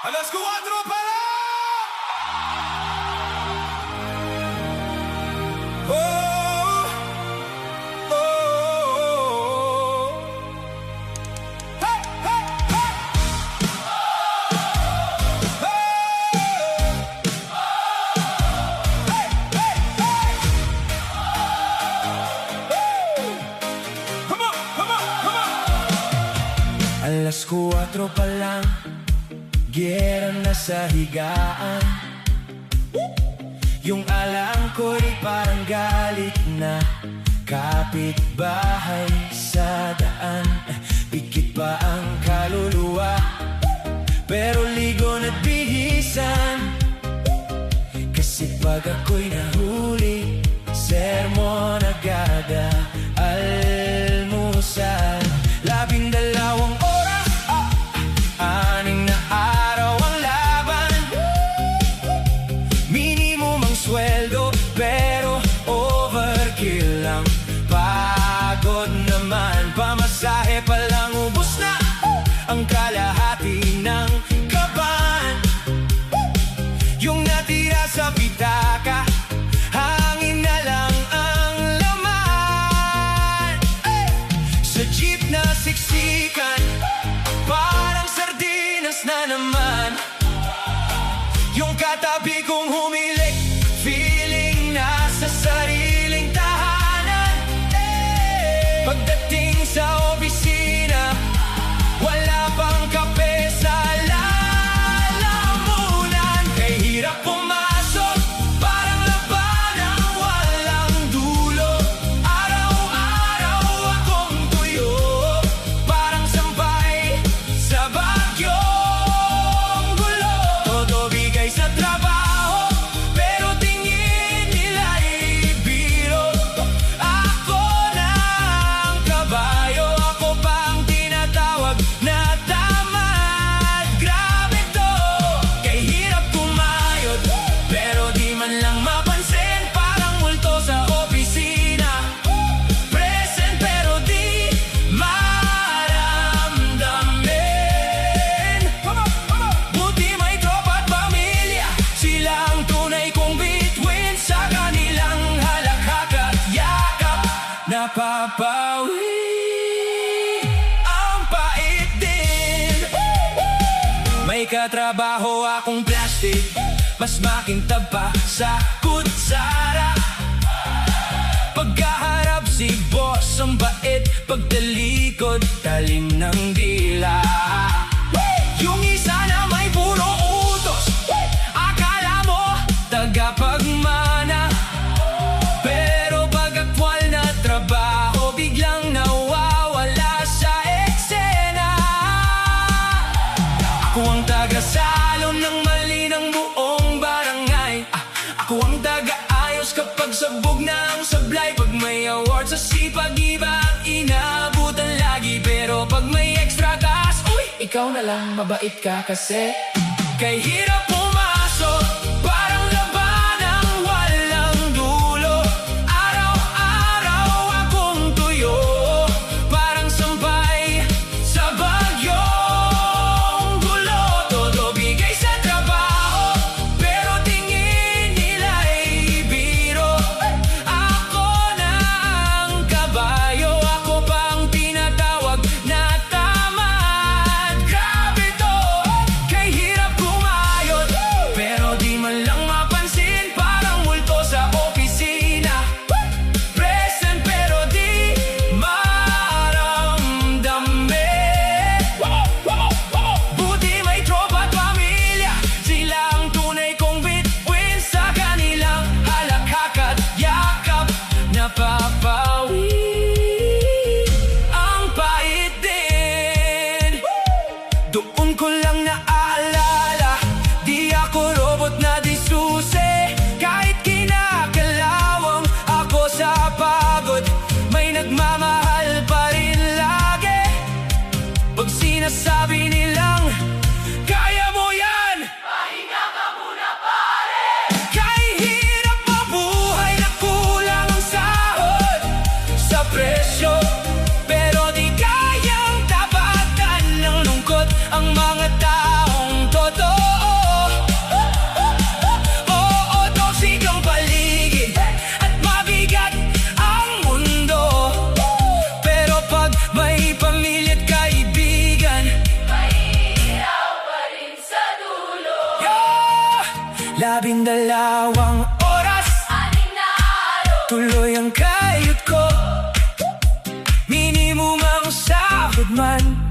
Alas 4 pa lang! Oh, oh, oh. Hey, hey, hey! Hey, hey, hey! Come on, come on, come on! Alas 4 pa lang, giyera na sa higaan. Yung alam ko'y parang galit na kapitbahay sa daan. Pikit pa ang kaluluwa, pero ligon at bihisan. Kasi pag ako'y nahuli, sermon agad, almusal. 12 oras, 6 na araw ang laban. Minimum ang sweldo, pero overkill ang pagod naman. Pamasahe pa lang ubos na ang kalahati ng kaban. Yung natira sa pitaka, hangin na lang ang laman. Sa jeep na siksikan, parang sardinas na naman. Yung katabi kong humilik, feeling nasa sariling tahanan. Pagdating sa opisina, wala pang kape sa lalamunan. Kay hirap pumasok, parang labanang walang dulo. Araw-araw akong tuyo, parang sampay sa bagyong gulo. Todo bigay sa trabaho, pero tingin nila'y biro. Ako na ang kabayo, ako pang tinatawag na tamad. Grabe to, kay hirap kumayod, pero di man lang mapansin. Parang multo sa opisina, present pero di maramdamin. Buti may tropa at pamilya, sila ang tunay kong bituin. Sa kanilang halakhak at yakap, napapawi ang pait din. May katrabaho akong plastic, mas makintab pa sa kutsara. Pagkaharap si boss ang bait, pagtalikod talim ng dila. Yung isa na may puro utos, akala mo tagapagmana. Pero pag aktwal na trabaho, biglang nawawala sa eksena. Ako ang taga-salon ng mali ng buong barangay. Ako ang taga-ayos kapag sabog na ang sablay. Pag may award sa sipag, iba ang inaabutan lagi. Pero pag may extra gas, uy, ikaw na lang, mabait ka kasi. Kay hirap pumasok, parang labanang walang dulo. Araw-araw akong tuyo, parang sampay sa bagyong gulo. Todo bigay sa trabaho, pero tingin nila'y biro. Ako na ang kabayo, ako pang tinatawag na tamad. Grabe to, kay hirap kumayod, pero di man lang mapansin. Parang multo sa opisina, present pero di maramdamin. Buti may tropa at pamilya, sila ang tunay kong bituin. Sa kanilang halakhak at yakap, napapawi ang pait din. Doon ko lang naaalala, di ako robot na di susi. Kahit kinakalawang ako sa pagod, may nagmamahal pa rin lagi. Pag sinasabi nilang kaya mo yan, pahinga ka muna pare. Kahit hirap mabuhay na kulang ang sahod sa presyo, pero di kayang tapatan ng lungkot ang mga taong totoo. Dalawang oras, tuloy ang kayod ko. Minimum ang sahod man,